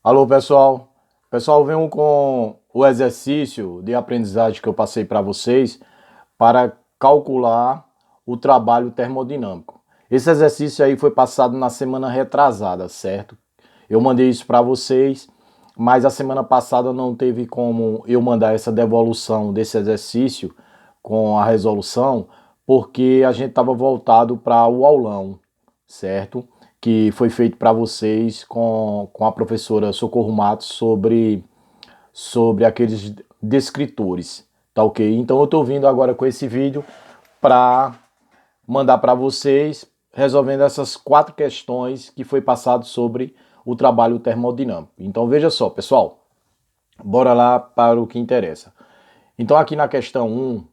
Alô, pessoal. Pessoal, venho com o exercício de aprendizagem que eu passei para vocês para calcular o trabalho termodinâmico. Esse exercício aí foi passado na semana retrasada, certo? Eu mandei isso para vocês, mas a semana passada não teve como eu mandar essa devolução desse exercício com a resolução, porque a gente estava voltado para o aulão, certo? Que foi feito para vocês com a professora Socorro Matos sobre aqueles descritores, tá ok? Então eu estou vindo agora com esse vídeo para mandar para vocês resolvendo essas 4 questões que foi passado sobre o trabalho termodinâmico. Então veja só, pessoal, bora lá para o que interessa. Então aqui na questão 1,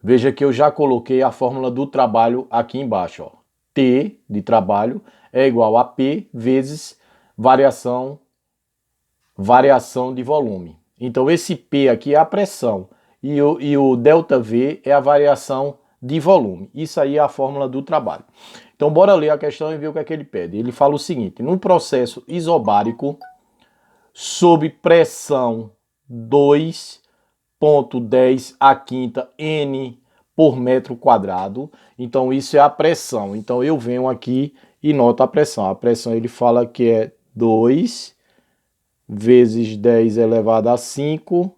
veja que eu já coloquei a fórmula do trabalho aqui embaixo, ó. T de trabalho é igual a P vezes variação de volume. Então esse P aqui é a pressão e o ΔV é a variação de volume. Isso aí é a fórmula do trabalho. Então bora ler a questão e ver o que é que ele pede. Ele fala o seguinte: num processo isobárico sob pressão 2,10 a quinta N por metro quadrado. Então isso é a pressão. Então eu venho aqui e noto a pressão. A pressão ele fala que é 2 vezes 10 elevado a 5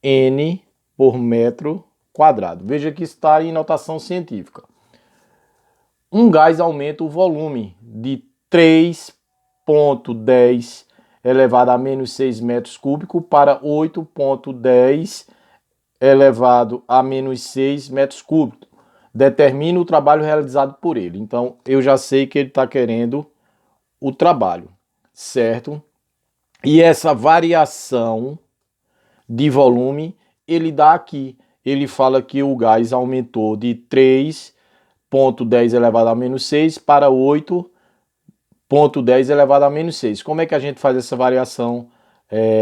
N por metro quadrado. Veja que está em notação científica. Um gás aumenta o volume de 3,10 elevado a menos 6 metros cúbicos para 8,10 elevado a menos 6 metros cúbicos. Determina o trabalho realizado por ele. Então, eu já sei que ele está querendo o trabalho, certo? E essa variação de volume, ele dá aqui. Ele fala que o gás aumentou de 3,10 elevado a menos 6 para 8,10 elevado a menos 6. Como é que a gente faz essa variação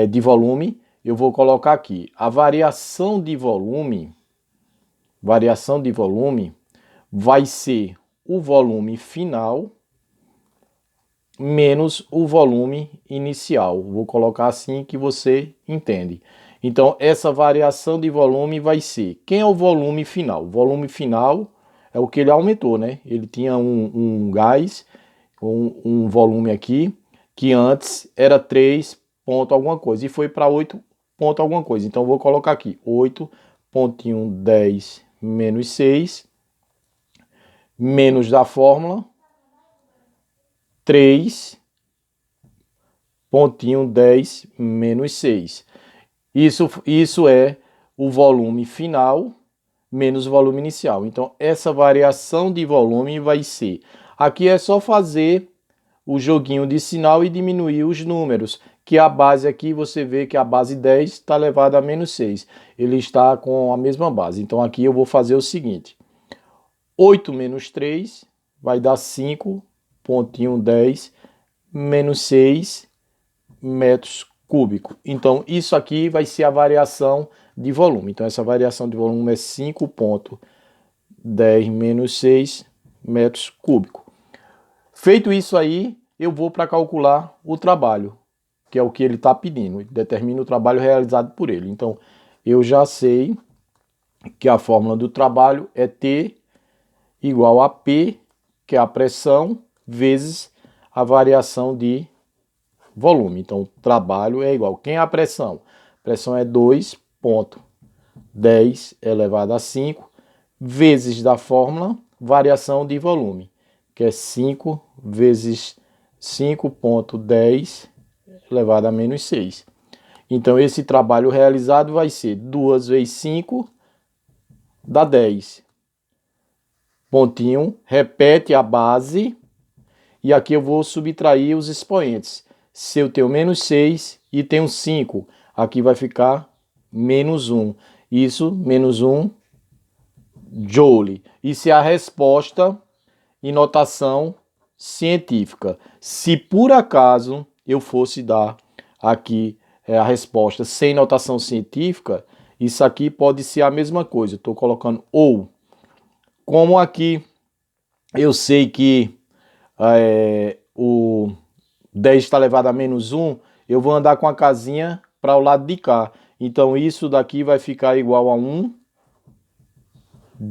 de volume? Eu vou colocar aqui. A variação de volume vai ser o volume final menos o volume inicial. Vou colocar assim que você entende. Então, essa variação de volume vai ser... Quem é o volume final? O volume final é o que ele aumentou, né? Ele tinha um gás, um volume aqui, que antes era 3 ponto alguma coisa, e foi para 8 ponto alguma coisa. Então, eu vou colocar aqui 8,10 menos 6, menos da fórmula, 3,10 menos 6. Isso é o volume final menos o volume inicial. Então, essa variação de volume vai ser... Aqui é só fazer o joguinho de sinal e diminuir os números, que a base aqui, você vê que a base 10 está elevada a menos 6. Ele está com a mesma base. Então, aqui eu vou fazer o seguinte. 8 menos 3 vai dar 5,10 menos 6 metros cúbicos. Então, isso aqui vai ser a variação de volume. Então, essa variação de volume é 5,10 menos 6 metros cúbicos. Feito isso aí, eu vou para calcular o trabalho, que é o que ele está pedindo. Ele determina o trabalho realizado por ele. Então, eu já sei que a fórmula do trabalho é T igual a P, que é a pressão, vezes a variação de volume. Então, trabalho é igual. Quem é a pressão? A pressão é 2,10 elevado a 5 vezes da fórmula variação de volume, que é 5 vezes 5,10 elevado a menos 6. Então, esse trabalho realizado vai ser 2 vezes 5 dá 10. Pontinho, repete a base e aqui eu vou subtrair os expoentes. Se eu tenho menos 6 e tenho 5, aqui vai ficar menos 1. Isso, menos 1 joule. Isso é a resposta em notação científica. Se por acaso eu fosse dar aqui a resposta sem notação científica, isso aqui pode ser a mesma coisa. Estou colocando ou. Como aqui eu sei que o 10 está elevado a menos 1, eu vou andar com a casinha para o lado de cá. Então isso daqui vai ficar igual a 1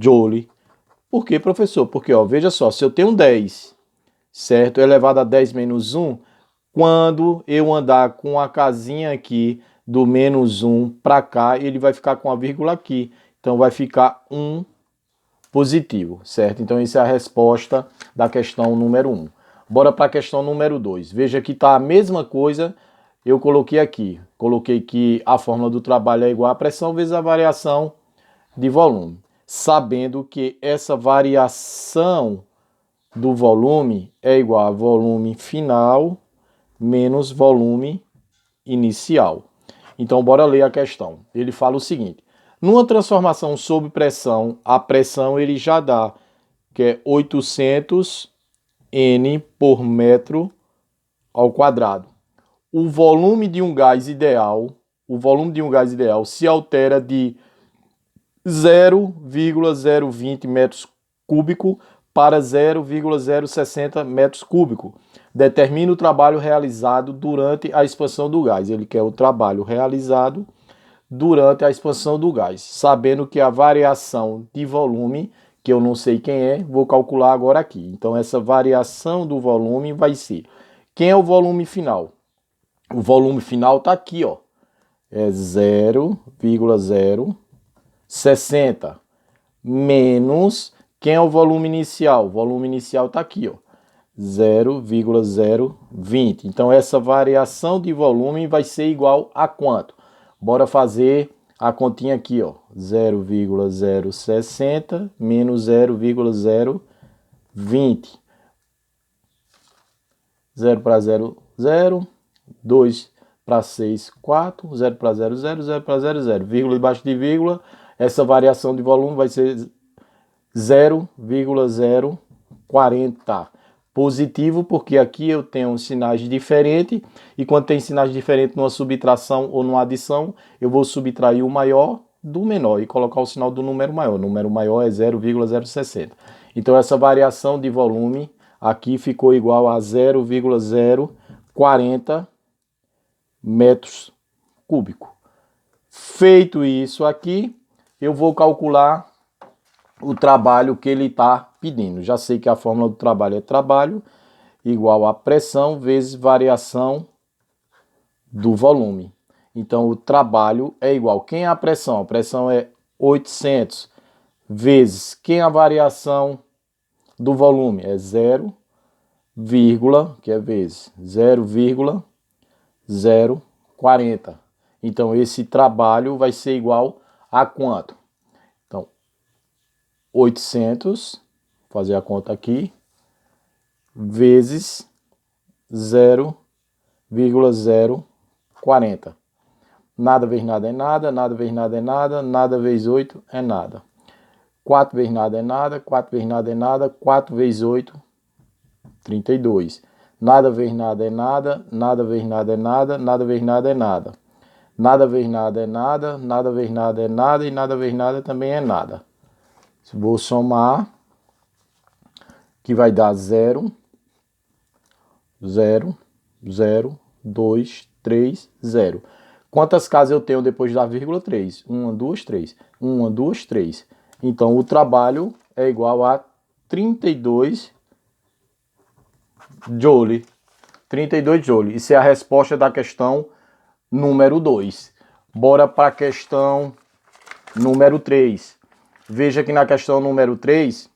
joule. Por quê, professor? Porque, ó, veja só, se eu tenho 10, certo? Elevado a 10 menos 1, quando eu andar com a casinha aqui do menos 1 para cá, ele vai ficar com a vírgula aqui. Então vai ficar 1 positivo, certo? Então essa é a resposta da questão número 1. Bora para a questão número 2. Veja que está a mesma coisa, eu coloquei aqui. Coloquei que a fórmula do trabalho é igual à pressão vezes a variação de volume. Sabendo que essa variação do volume é igual a volume final menos volume inicial. Então, bora ler a questão. Ele fala o seguinte: numa transformação sob pressão, a pressão ele já dá, que é 800 N por metro ao quadrado. O volume de um gás ideal, se altera de 0,020 metros cúbicos para 0,060 metros cúbicos. Determina o trabalho realizado durante a expansão do gás. Ele quer o trabalho realizado durante a expansão do gás. Sabendo que a variação de volume, que eu não sei quem é, vou calcular agora aqui. Então essa variação do volume vai ser... Quem é o volume final? O volume final está aqui, ó. É 0,060 menos... Quem é o volume inicial? O volume inicial está aqui, ó. 0,020. Então essa variação de volume vai ser igual a quanto? Bora fazer a continha aqui, ó. 0,060 menos 0,020. 0 para 0, 0. 2 para 6, 4. 0 para 0, 0. 0 para 0, 0. Vírgula debaixo de vírgula. Essa variação de volume vai ser 0,040. Positivo, porque aqui eu tenho sinais diferentes, e quando tem sinais diferentes numa subtração ou numa adição, eu vou subtrair o maior do menor e colocar o sinal do número maior. O número maior é 0,060. Então essa variação de volume aqui ficou igual a 0,040 metros cúbicos. Feito isso aqui, eu vou calcular o trabalho que ele está pedindo. Já sei que a fórmula do trabalho é trabalho igual a pressão vezes variação do volume. Então, o trabalho é igual. Quem é a pressão? A pressão é 800 vezes. Quem é a variação do volume? É 0, que é vezes 0,040. Então, esse trabalho vai ser igual a quanto? 800, fazer a conta aqui, vezes 0,040. Nada vezes nada é nada, nada vezes nada é nada, nada vezes 8 é nada. 4 vezes nada é nada, 4 vezes nada é nada, 4 vezes 8, 32. Nada vezes nada é nada, nada vezes nada é nada, nada vezes nada é nada. Nada vezes nada é nada, nada vezes nada é nada e nada vezes nada também é nada. Vou somar, que vai dar 0, 0, 0, 2, 3, 0. Quantas casas eu tenho depois da vírgula? 3. 1, 2, 3. 1, 2, 3. Então, o trabalho é igual a 32 joule. 32 joule. Isso é a resposta da questão número 2. Bora para a questão número 3. Veja que na questão número 3,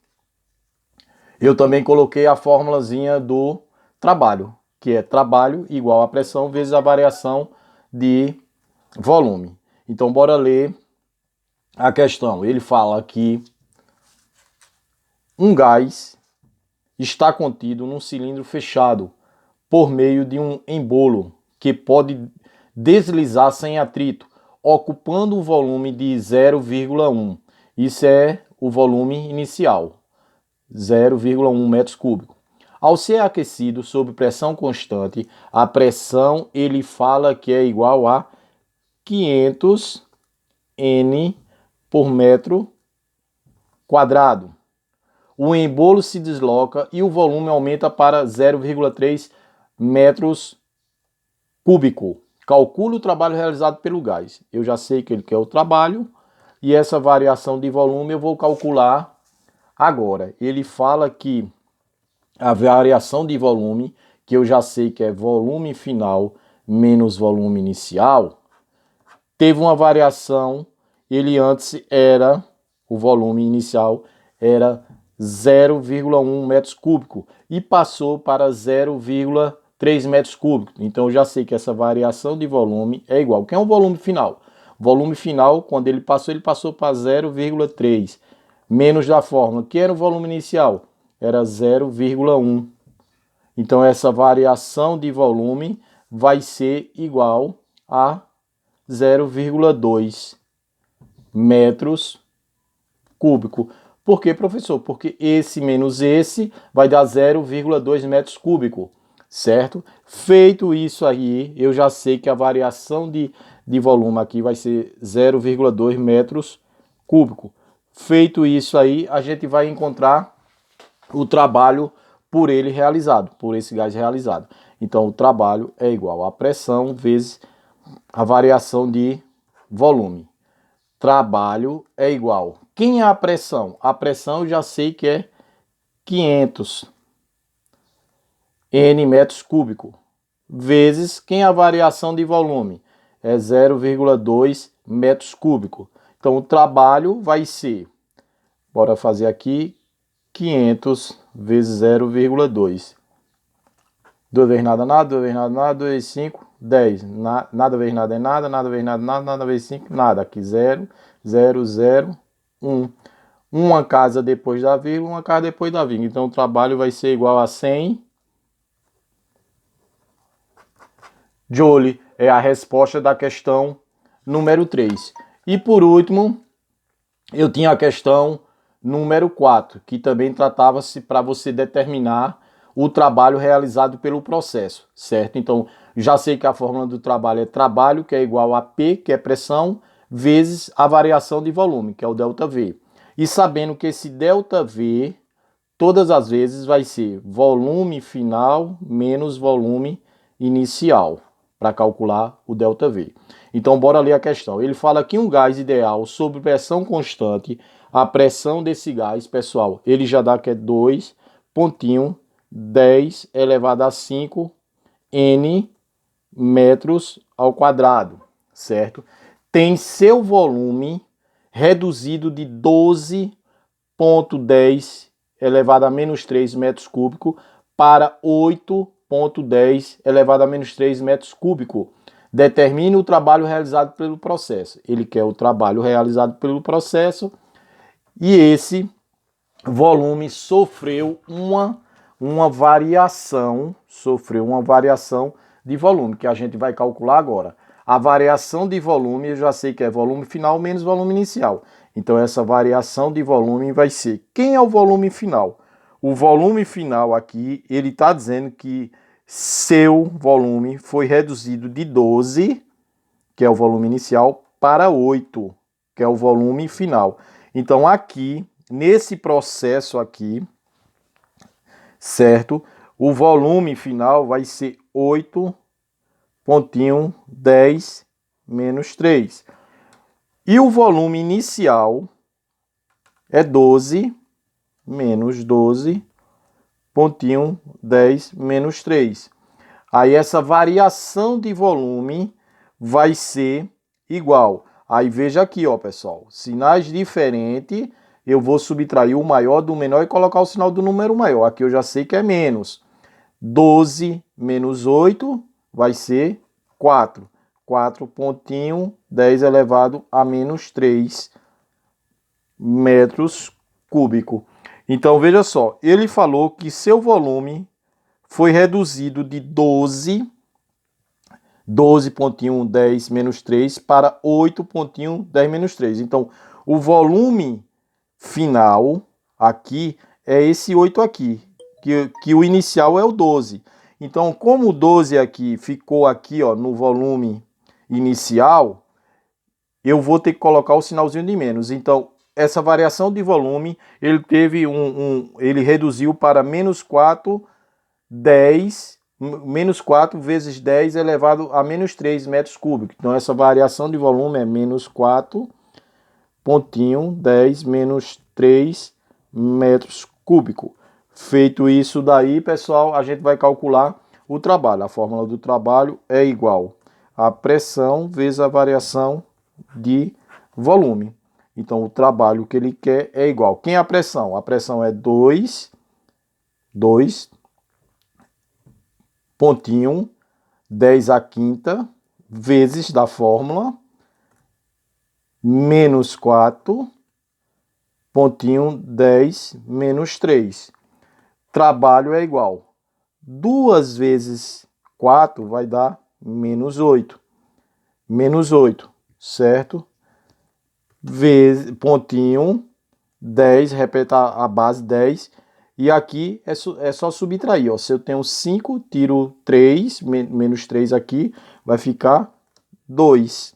eu também coloquei a formulazinha do trabalho, que é trabalho igual a pressão vezes a variação de volume. Então, bora ler a questão. Ele fala que um gás está contido num cilindro fechado por meio de um embolo que pode deslizar sem atrito, ocupando um volume de 0,1. Isso é o volume inicial, 0,1 metros cúbicos. Ao ser aquecido sob pressão constante, a pressão ele fala que é igual a 500 N por metro quadrado. O embolo se desloca e o volume aumenta para 0,3 metros cúbico. Calcule o trabalho realizado pelo gás. Eu já sei que ele quer o trabalho e essa variação de volume eu vou calcular agora. Ele fala que a variação de volume, que eu já sei que é volume final menos volume inicial, teve uma variação. Ele antes era, o volume inicial era 0,1 metros cúbicos e passou para 0,3 metros cúbicos. Então eu já sei que essa variação de volume é igual. Quem é o volume final? O volume final, quando ele passou para 0,3 menos da fórmula. Que era o volume inicial? Era 0,1. Então essa variação de volume vai ser igual a 0,2 metros cúbicos. Por quê, professor? Porque esse menos esse vai dar 0,2 metros cúbicos, certo? Feito isso aí, eu já sei que a variação de volume aqui vai ser 0,2 metros cúbicos. Feito isso aí, a gente vai encontrar o trabalho por ele realizado, por esse gás realizado. Então, o trabalho é igual a pressão vezes a variação de volume. Trabalho é igual. Quem é a pressão? A pressão eu já sei que é 500 N metros cúbicos. Vezes quem é a variação de volume? É 0,2 metros cúbicos. Então o trabalho vai ser, bora fazer aqui, 500 vezes 0,2. 2 vezes nada, nada, 2 vezes nada, nada, 2 vezes 5, 10. Nada vezes nada é nada, nada vezes nada, nada, nada vezes 5, nada. Aqui 0, 0, 0, 1. Uma casa depois da vírgula, uma casa depois da vírgula. Então o trabalho vai ser igual a 100 joule. É a resposta da questão número 3. E por último, eu tinha a questão número 4, que também tratava-se para você determinar o trabalho realizado pelo processo, certo? Então, já sei que a fórmula do trabalho é trabalho, que é igual a P, que é pressão, vezes a variação de volume, que é o ΔV. E sabendo que esse ΔV, todas as vezes, vai ser volume final menos volume inicial, para calcular o ΔV. Então, bora ler a questão. Ele fala que um gás ideal sob pressão constante, a pressão desse gás, pessoal, ele já dá que é 2,10 elevado a 5 N metros ao quadrado, certo? Tem seu volume reduzido de 12,10 elevado a menos 3 metros cúbicos para 8,10 elevado a menos 3 metros cúbicos. Determine o trabalho realizado pelo processo. Ele quer o trabalho realizado pelo processo e esse volume sofreu uma variação de volume, que a gente vai calcular agora. A variação de volume, eu já sei que é volume final menos volume inicial. Então, essa variação de volume vai ser... Quem é o volume final? O volume final aqui, ele está dizendo que seu volume foi reduzido de 12, que é o volume inicial, para 8, que é o volume final. Então, aqui, nesse processo aqui, certo? O volume final vai ser 8,10 menos 3. E o volume inicial é 12 menos 12,10 menos 3. Aí essa variação de volume vai ser igual. Aí veja aqui, ó, pessoal. Sinais diferentes, eu vou subtrair o maior do menor e colocar o sinal do número maior. Aqui eu já sei que é menos. 12 menos 8 vai ser 4. 4,10 elevado a menos 3 metros cúbicos. Então, veja só, ele falou que seu volume foi reduzido de 12,10 menos 3 para 8,10 menos 3. Então, o volume final aqui é esse 8 aqui, que o inicial é o 12. Então, como o 12 aqui ficou aqui, ó, no volume inicial, eu vou ter que colocar o sinalzinho de menos. Então, essa variação de volume, ele teve ele reduziu para menos 4,10 menos 4 vezes 10 elevado a menos 3 metros cúbicos. Então, essa variação de volume é menos 4, pontinho, 10 menos 3 metros cúbicos. Feito isso daí, pessoal, a gente vai calcular o trabalho. A fórmula do trabalho é igual a pressão vezes a variação de volume. Então, o trabalho que ele quer é igual. Quem é a pressão? A pressão é 2 pontinho, 10 à quinta, vezes da fórmula, menos 4, pontinho, 10 menos 3. Trabalho é igual. 2 vezes 4 vai dar menos 8. Menos 8, certo? Vezes, pontinho, 10, repete a base 10. E aqui é só subtrair, ó. Se eu tenho 5, tiro 3, menos 3 aqui, vai ficar 2.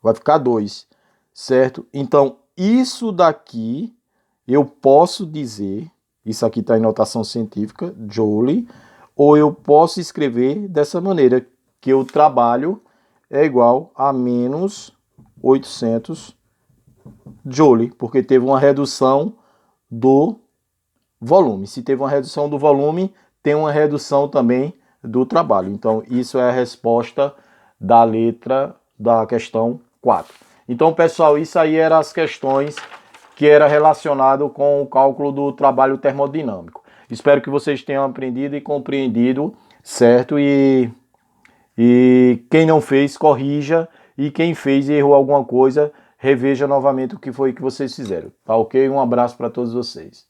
Vai ficar 2, certo? Então, isso daqui, eu posso dizer, isso aqui está em notação científica, Joule, ou eu posso escrever dessa maneira, que o trabalho é igual a menos 800 Joule, porque teve uma redução do volume. Se teve uma redução do volume, tem uma redução também do trabalho. Então, isso é a resposta da letra da questão 4. Então, pessoal, isso aí eram as questões que era relacionado com o cálculo do trabalho termodinâmico. Espero que vocês tenham aprendido e compreendido, certo? E quem não fez, corrija. E quem fez e errou alguma coisa, reveja novamente o que foi que vocês fizeram. Tá ok? Um abraço para todos vocês.